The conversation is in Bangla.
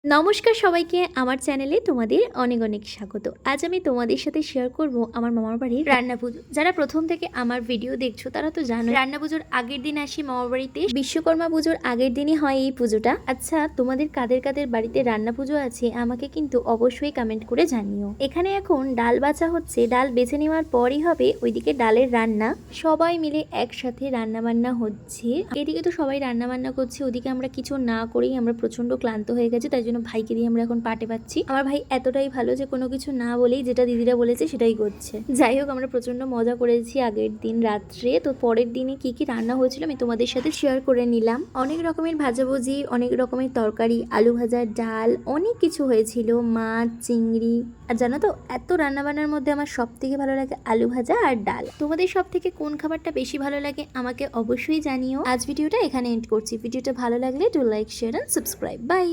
নমস্কার সবাইকে, আমার চ্যানেলে তোমাদের অনেক অনেক স্বাগত। আজ আমি তোমাদের সাথে শেয়ার করব আমার মামার বাড়ির রান্না পুজো। যারা প্রথম থেকে আমার ভিডিও দেখছো তারা তো জানো রান্না পুজোর আগের দিন আসি মামার বাড়িতে। বিশ্বকর্মা পুজোর আগের দিনই হয় এই পুজোটা। আচ্ছা, তোমাদের কাদের কাদের বাড়িতে রান্না পুজো আছে আমাকে কিন্তু অবশ্যই কমেন্ট করে জানিও। এখানে এখন ডাল বাছা হচ্ছে, ডাল বেছে নেওয়ার পরই হবে ওইদিকে ডালের রান্না। সবাই মিলে একসাথে রান্না বান্না হচ্ছে। এদিকে তো সবাই রান্না বান্না করছে, ওদিকে আমরা কিছু না করেই আমরা প্রচন্ড ক্লান্ত হয়ে গেছি, তাই জন্য ভাইকে দিয়ে আমরা এখন পাটে পাচ্ছি। আমার ভাই এতটাই ভালো যে কোনো কিছু না বলেই যেটা দিদিরা বলেছে সেটাই করছে। যাই হোক, আমরা প্রচন্ড মজা করেছি আগের দিন রাত্রে। তো পরের দিনে কি কি রান্না হয়েছিল আমি তোমাদের সাথে শেয়ার করে নিলাম। অনেক রকমের ভাজাভুজি, অনেক রকমের তরকারি, আলু ভাজা, ডাল, অনেক কিছু হয়েছিল, মাছ, চিংড়ি। আর জানো তো, এত রান্নাবান্নার মধ্যে আমার সব থেকে ভালো লাগে আলু ভাজা আর ডাল। তোমাদের সব থেকে কোন খাবারটা বেশি ভালো লাগে আমাকে অবশ্যই জানিও। আজ ভিডিওটা এখানে এন্ড করছি। ভিডিওটা ভালো লাগলে do like, share and subscribe. By.